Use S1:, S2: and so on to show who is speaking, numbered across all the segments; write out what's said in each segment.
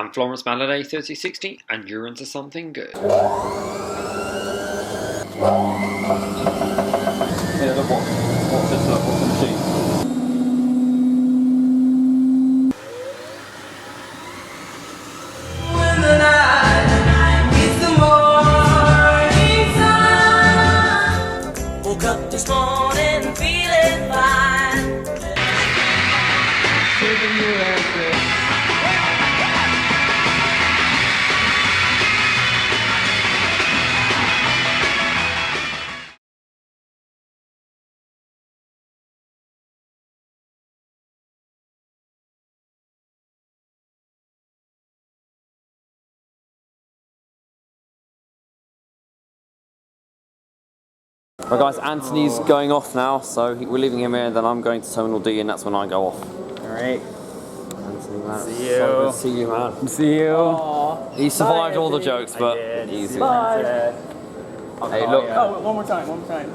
S1: I'm Florence Maladay 3060 and you're into something good.
S2: Yeah, look what's this, what's the machine?
S3: Woke up this morning feeling fine.
S2: Shaking your ass. Right guys, Anthony's going off now, so we're leaving him here and then I'm going to Terminal D and that's when I go off.
S4: Alright.
S2: Anthony, man.
S4: See you.
S2: So good to see you, man.
S4: See you.
S2: Aww. He survived all the jokes, but easy.
S4: Bye.
S2: Hey, look.
S4: Oh, one more time.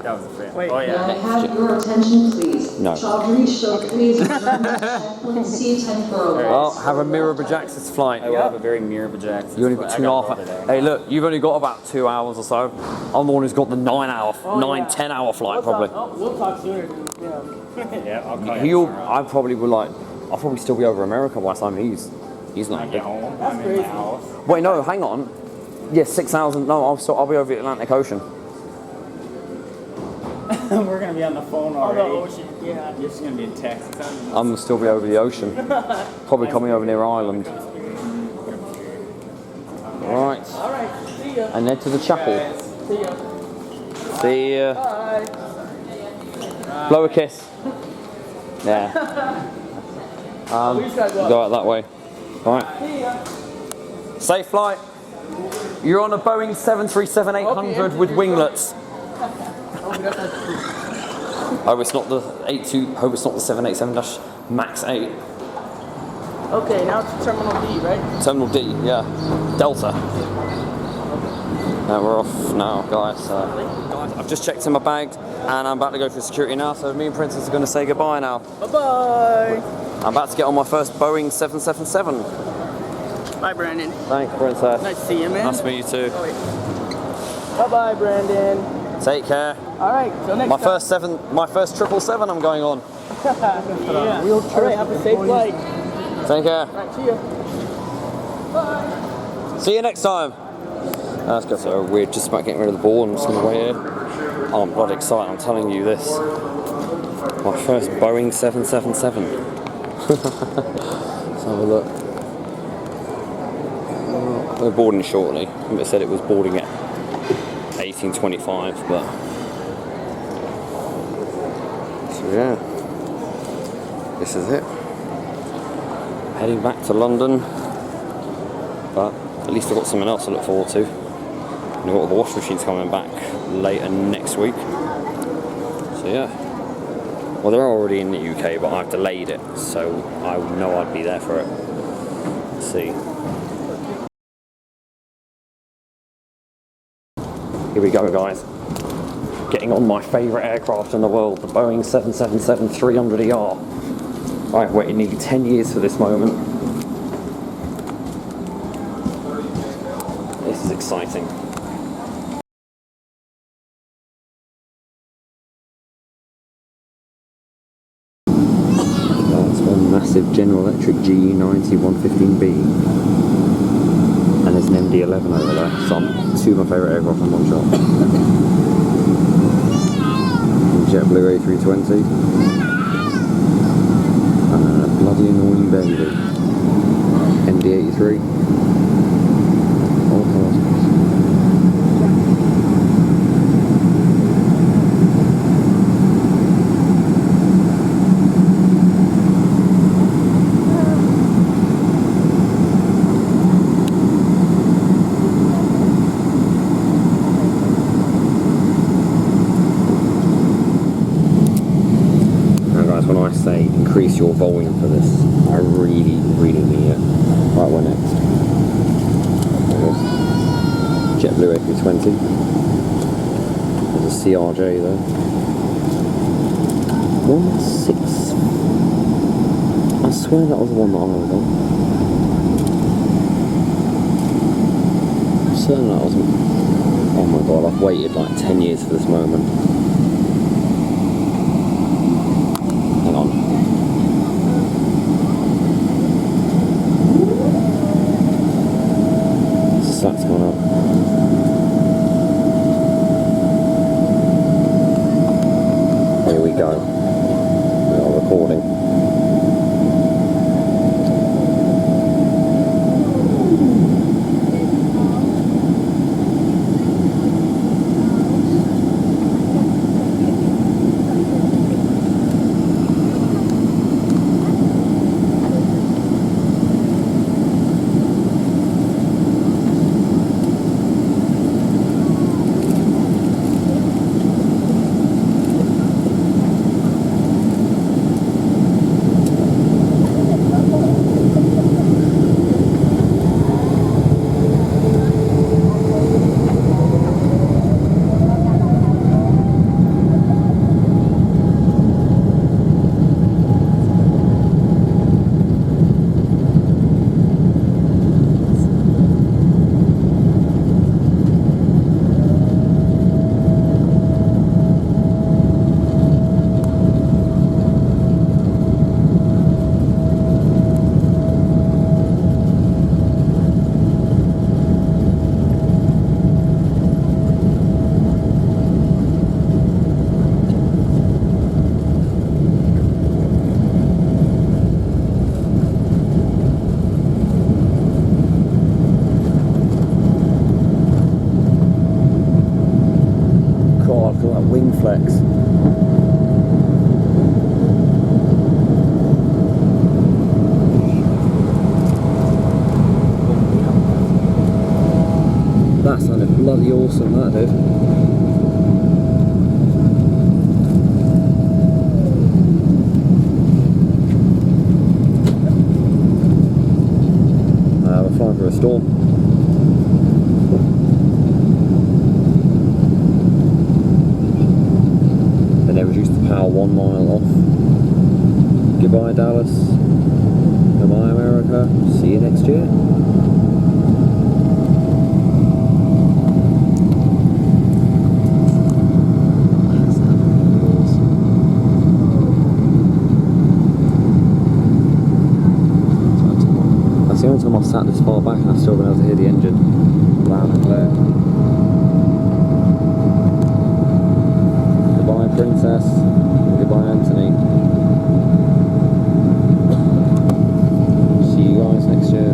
S4: That was a fit. Wait. Oh,
S5: May I
S4: yeah.
S5: have your attention, please?
S2: No.
S5: Chaudhry Ashok, please. C10 for a
S2: Well, have a Mirror-Bajax's flight.
S4: I will have a very Mirror-Bajax.
S2: You only got 2.5. Hey, look, you've only got about 2 hours or so. I'm the one who's got the 10 hour flight, probably.
S4: We'll talk sooner. Yeah, I'll call
S2: He'll, I probably will I'll probably still be over America by the time he's not big.
S4: home. I'm in my house.
S2: Wait, no, hang on. Yeah, 6 hours. No, I'll be over the Atlantic Ocean.
S4: We're gonna be on the phone already. On the ocean, yeah. You're just gonna be in Texas.
S2: I'm gonna still be over the ocean. Probably coming over near Ireland. Right.
S4: Alright, see ya.
S2: And head to the chapel.
S4: See ya.
S2: See ya.
S4: Bye.
S2: Blow a kiss. Yeah. Go out that way. Right.
S4: See ya.
S2: Safe flight. You're on a Boeing 737-800 with winglets. Hope it's not the 787 Max 8.
S4: Okay, now it's Terminal D, right?
S2: Terminal D, yeah. Delta. Now we're off now, guys. I've just checked in my bag and I'm about to go through security now, so me and Princess are going to say goodbye now.
S4: Bye-bye.
S2: I'm about to get on my first Boeing 777.
S4: Bye, Brandon.
S2: Thanks, Princess.
S4: Nice to see you, man.
S2: Nice to meet you too.
S4: Bye-bye, Brandon.
S2: Take care.
S4: Alright, till next
S2: My
S4: time.
S2: first 777 I'm going on.
S4: Yeah. Alright, have a safe flight.
S2: Take care.
S4: Alright, see ya. Bye.
S2: See you next time. That's good. So we're just about getting rid of the ball. I'm just going to wait here. Oh, I'm bloody excited. I'm telling you this. My first Boeing 777. Let's have a look. We're boarding shortly. It said it was boarding at 18:25, but so yeah, this is it. Heading back to London, but at least I've got something else to look forward to. And I've got the washing machine's coming back later next week. So yeah. Well, they're already in the UK, but I've delayed it, so I know I'd be there for it. Let's see. Here we go, guys. Getting on my favourite aircraft in the world, the Boeing 777-300ER. I've waited nearly 10 years for this moment. This is exciting. That's one massive General Electric GE90 115B. And there's an MD-11 over there, so I'm two of my favourite aircraft in one shot. JetBlue A320. And a bloody annoying baby. MD-83. All cars. When I say increase your volume for this, I really, really mean it. Right, we're next. JetBlue A320. There's a CRJ there. 1.6. I swear that was the one that I was on. certain that I was... Oh my god, I've waited like 10 years for this moment. Hang on. That's gone up. Here we go. We are recording. Wing flex. That sounded bloody awesome, that did. We're flying for a storm. They reduced the power 1 mile off. Goodbye Dallas. Goodbye America. See you next year. That's the only time I've sat this far back and I've still been able to hear the engine loud and clear. Goodbye Princess, goodbye Anthony. See you guys next year.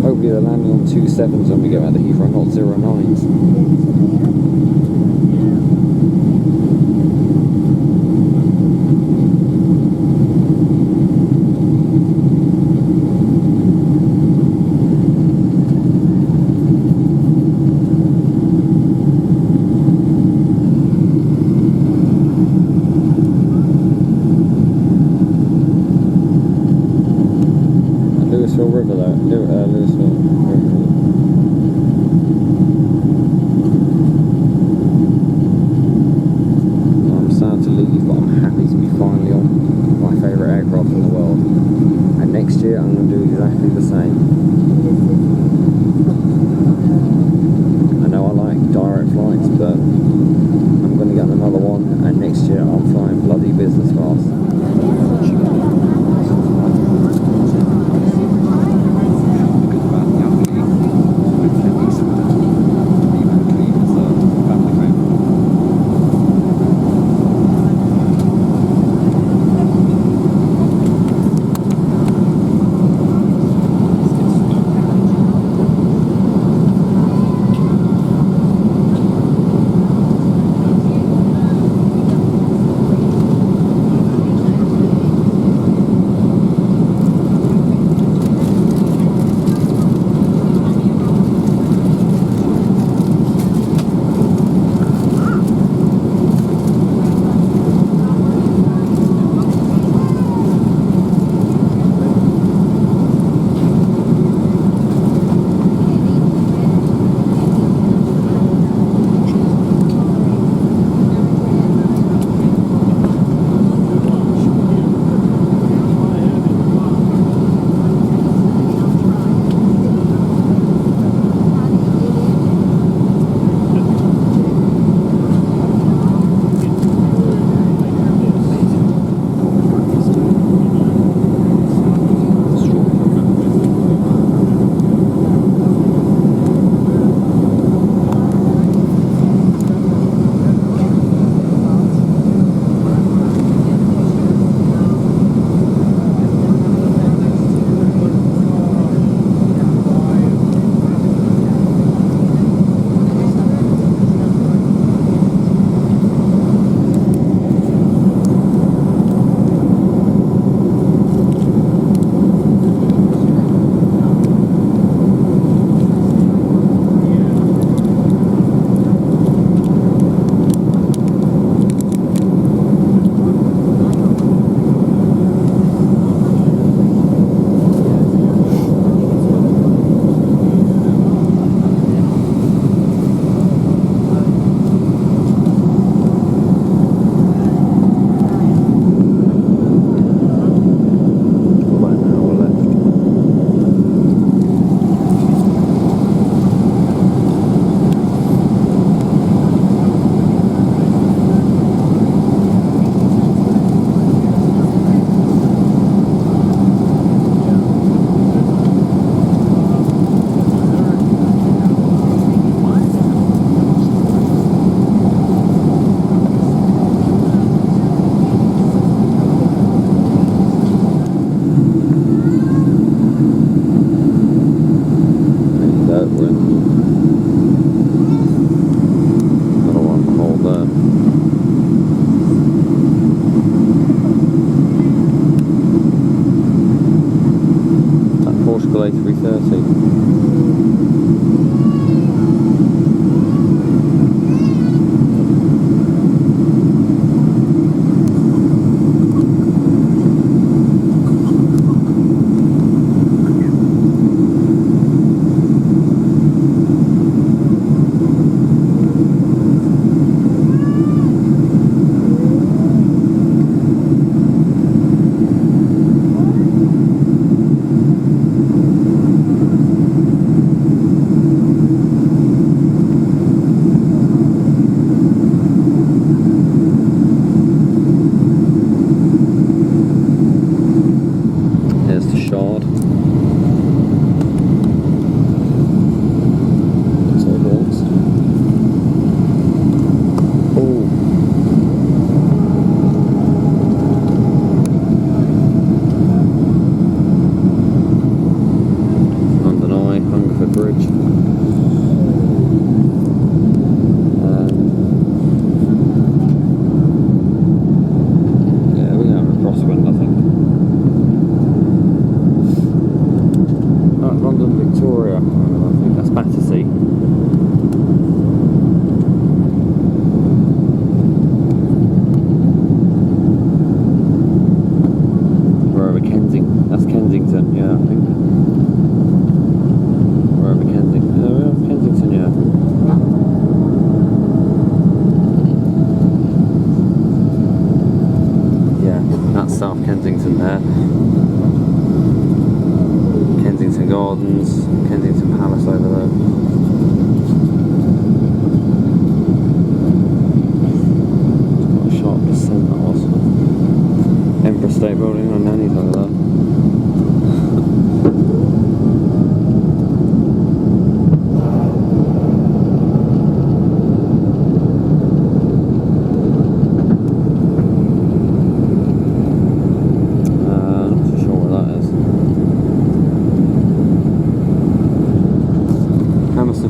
S2: Hopefully they're landing on 2.7s when we go out of Heathrow, not 0.9s. River though, Louisville River.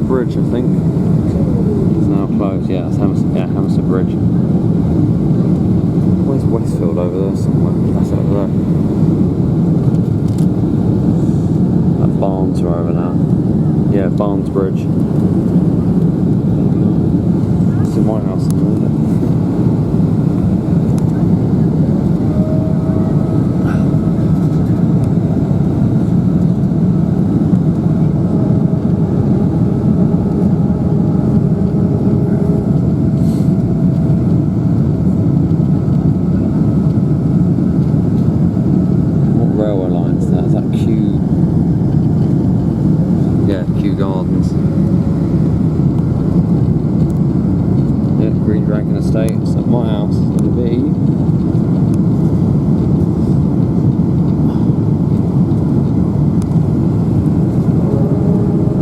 S2: Bridge, I think. It's now closed. Yeah, it's Hammersmith Bridge. Where's Westfield over there somewhere? That's over there. That Barnes are over now. Yeah, Barnes Bridge. It's in my house, isn't it? Gardens. Yeah, Green Dragon Estates. At my house is going to be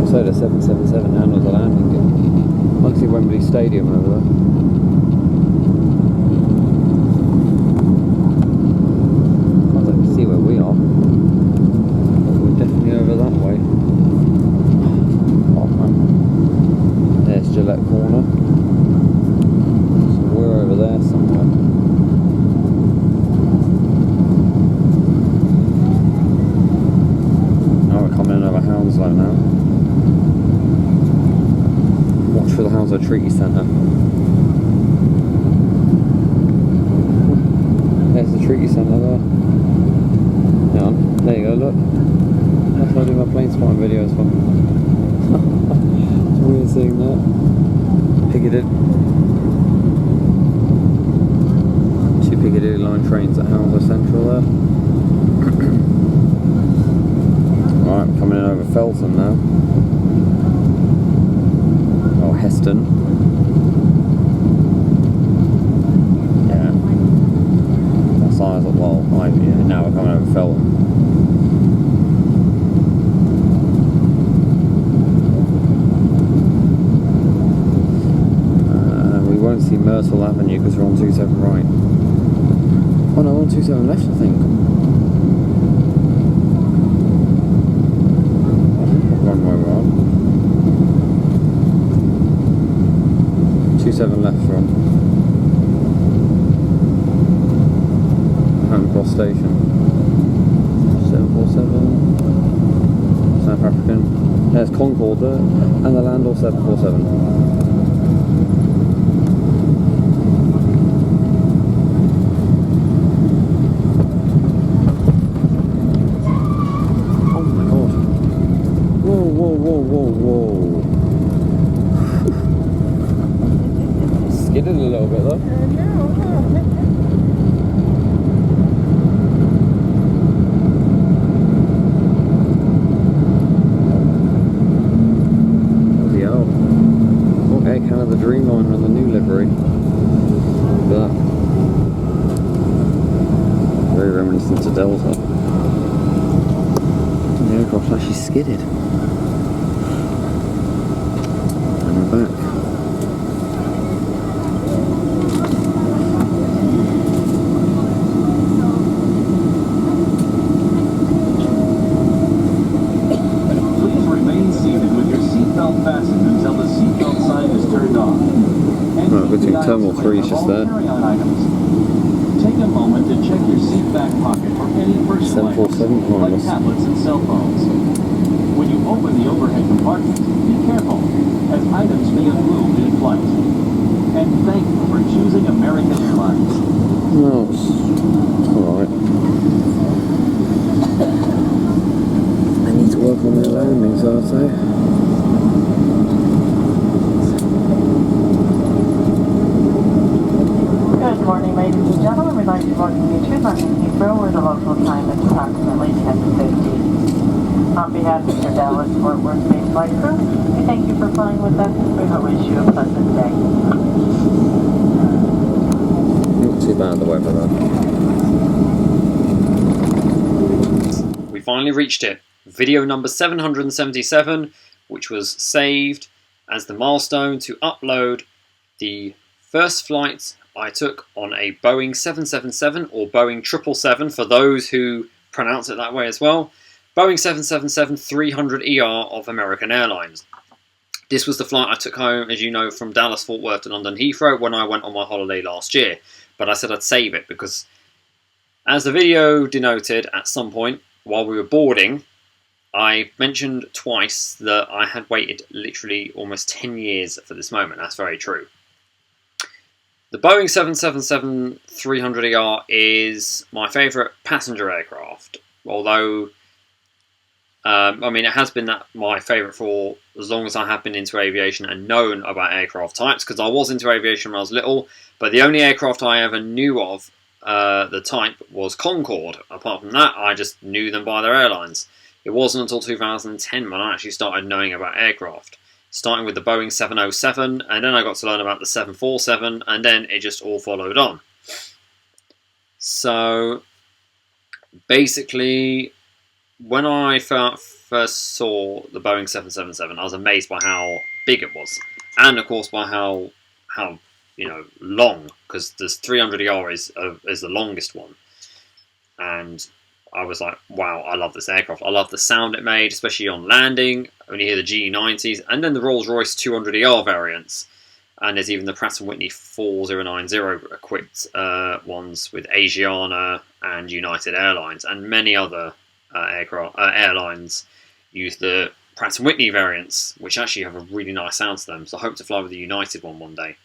S2: so the 777 handles the landing gear. I can see Wembley Stadium over there. I don't see where we are. But we're definitely over that way. There's Gillette Corner, so we're over there somewhere. Now we're coming in over Hounslow now. Watch for the Hounslow Treaty Centre. There's the Treaty Centre there. Yeah, there you go, look. That's where I do my plane spotting videos from. Weird seeing that. Piccadilly. 2 Piccadilly line trains at Hounslow Central there. Alright, coming in over Felton now. Oh, Heston. Yeah. What size of, well, yeah, now we're coming over Felton. See Myrtle Avenue because we're on 27 right. Oh no, we're on 27 left, I think. One way we're on. 27 left from Home Cross Station. 747. South African. There's Concorde there, and the Landor 747. Whoa. Skidded a little bit though. Bloody hell. Okay, Canada Dreamliner on the new livery. But very reminiscent to Delta. The aircraft actually skidded. Back.
S6: Please remain seated with your seatbelt fastened until the seatbelt sign is turned off.
S2: Right, between Terminal 3 is just there.
S6: Take a moment to check your seat back pocket for any personal items, like tablets and cell phones. When you open the overhead compartment, be careful, as items may have moved in flight. And thank you for choosing American Airlines.
S2: No, it's alright. I need to work on their landings, I'd say.
S7: Good morning, ladies and gentlemen. We'd like to welcome you to London Heathrow, where the local time is approximately 10:50. On behalf of your Dallas Fort Worth-based flight crew, we thank you for flying with us. We wish you a pleasant day.
S2: Not too bad the weather though.
S1: We finally reached it. Video number 777, which was saved as the milestone to upload the first flight I took on a Boeing 777 or Boeing 777 for those who pronounce it that way as well. Boeing 777-300ER of American Airlines. This was the flight I took home, as you know, from Dallas Fort Worth to London Heathrow when I went on my holiday last year. But I said I'd save it because, as the video denoted at some point while we were boarding, I mentioned twice that I had waited literally almost 10 years for this moment. That's very true. The Boeing 777-300ER is my favourite passenger aircraft, although I mean, it has been my favourite for as long as I have been into aviation and known about aircraft types, because I was into aviation when I was little, but the only aircraft I ever knew of the type was Concorde. Apart from that, I just knew them by their airlines. It wasn't until 2010 when I actually started knowing about aircraft, starting with the Boeing 707, and then I got to learn about the 747, and then it just all followed on. So, basically, when I first saw the Boeing 777, I was amazed by how big it was, and of course by how long, because this 300ER is the longest one, and I was like, wow, I love this aircraft. I love the sound it made, especially on landing when you hear the GE90s, and then the Rolls-Royce 200ER variants, and there's even the Pratt & Whitney 4090 equipped ones with Asiana and United Airlines, and many other airlines use the Pratt & Whitney variants, which actually have a really nice sound to them. So I hope to fly with the United one day.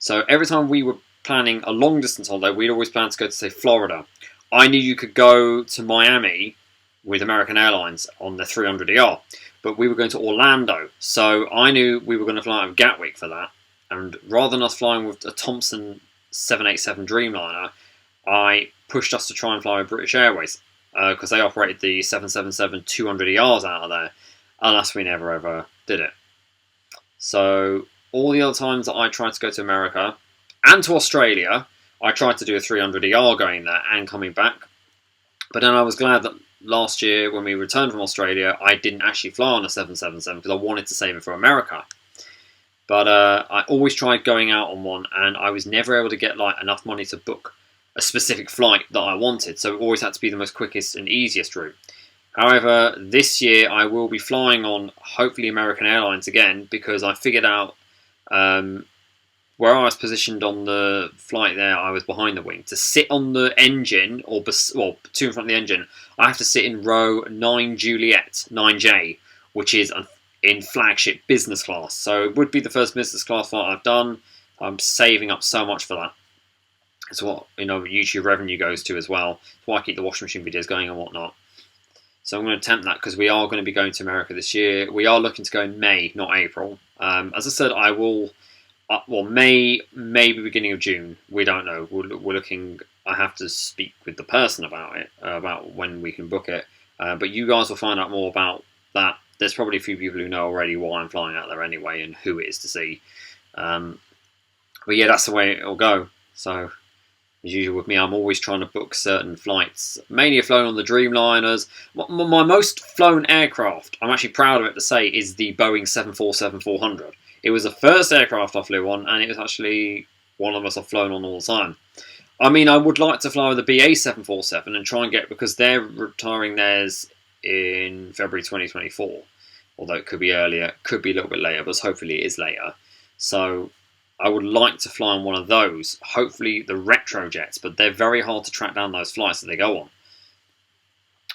S1: So every time we were planning a long distance holiday, we'd always plan to go to, say, Florida. I knew you could go to Miami with American Airlines on the 300ER, but we were going to Orlando, so I knew we were going to fly out of Gatwick for that. And rather than us flying with a Thompson 787 Dreamliner, I pushed us to try and fly with British Airways, because they operated the 777-200ERs out of there, alas, we never ever did it. So all the other times that I tried to go to America and to Australia, I tried to do a 300ER going there and coming back. But then I was glad that last year when we returned from Australia, I didn't actually fly on a 777 because I wanted to save it for America. But I always tried going out on one, and I was never able to get enough money to book a specific flight that I wanted, so it always had to be the most quickest and easiest route. However, this year I will be flying on, hopefully, American Airlines again, because I figured out where I was positioned on the flight there, I was behind the wing. To sit on the engine, or two in front of the engine, I have to sit in row 9 Juliet, 9J, which is in flagship business class. So it would be the first business class flight I've done. I'm saving up so much for that. It's what YouTube revenue goes to as well. It's why I keep the washing machine videos going and whatnot. So I'm going to attempt that because we are going to be going to America this year. We are looking to go in May, not April. As I said, I will. May, maybe beginning of June. We don't know. We're looking. I have to speak with the person about it, about when we can book it. But you guys will find out more about that. There's probably a few people who know already why I'm flying out there anyway and who it is to see. But yeah, that's the way it'll go. So, as usual with me, I'm always trying to book certain flights. Mainly I've flown on the Dreamliners. My most flown aircraft, I'm actually proud of it to say, is the Boeing 747-400. It was the first aircraft I flew on, and it was actually one of us I've flown on all the time. I mean, I would like to fly with the BA 747 and try and get, because they're retiring theirs in February 2024. Although it could be earlier, could be a little bit later, but hopefully it is later. So I would like to fly on one of those, hopefully the retro jets, but they're very hard to track down those flights that they go on.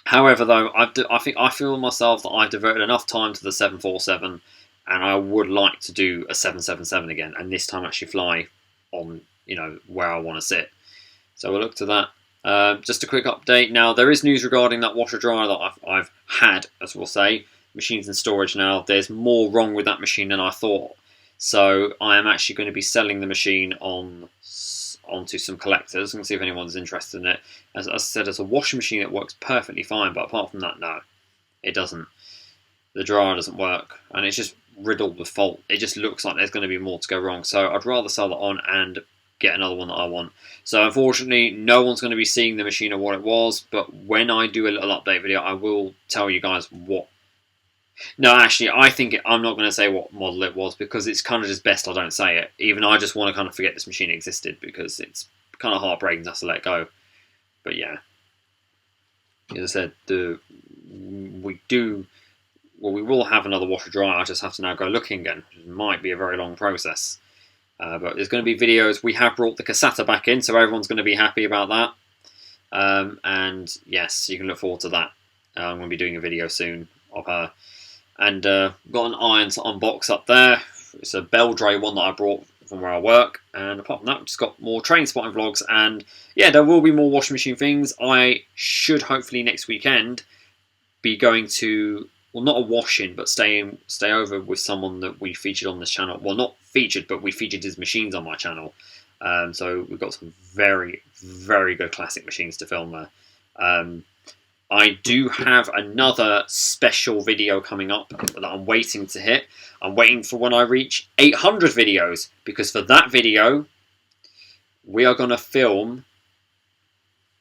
S1: However, though, I feel myself that I've devoted enough time to the 747, and I would like to do a 777 again, and this time actually fly on, where I want to sit. So we'll look to that. Just a quick update. Now, there is news regarding that washer dryer that I've had, as we'll say. Machine's in storage now. There's more wrong with that machine than I thought. So I am actually going to be selling the machine onto some collectors and see if anyone's interested in it. As I said, it's a washing machine that works perfectly fine, but apart from that, no, it doesn't. The dryer doesn't work, and it's just riddled with fault. It just looks like there's going to be more to go wrong. So I'd rather sell that on and get another one that I want. So unfortunately, no one's going to be seeing the machine or what it was, but when I do a little update video, I will tell you guys what. No, actually, I'm not going to say what model it was, because it's kind of just best I don't say it. Even I just want to kind of forget this machine existed, because it's kind of heartbreaking to have to let go. But yeah, as I said, we will have another washer dryer. I just have to now go looking again. It might be a very long process. But there's going to be videos. We have brought the Cassata back in, so everyone's going to be happy about that. And yes, you can look forward to that. I'm going to be doing a video soon of her. And got an iron to unbox up there. It's a Beldray one that I brought from where I work. And apart from that, we've just got more train spotting vlogs. And yeah, there will be more washing machine things. I should hopefully next weekend be going to, well, not a wash-in, but stay over with someone that we featured on this channel. Well, not featured, but we featured his machines on my channel. So we've got some very, very good classic machines to film there. I do have another special video coming up that I'm waiting to hit. I'm waiting for when I reach 800 videos, because for that video, we are going to film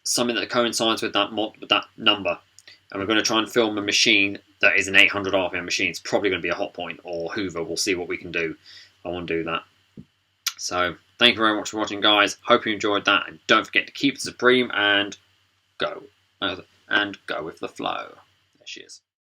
S1: something that coincides with that number. And we're going to try and film a machine that is an 800 RPM machine. It's probably going to be a Hot Point or Hoover. We'll see what we can do. I want to do that. So, thank you very much for watching, guys. Hope you enjoyed that. And don't forget to keep it supreme and go. And go with the flow. There she is.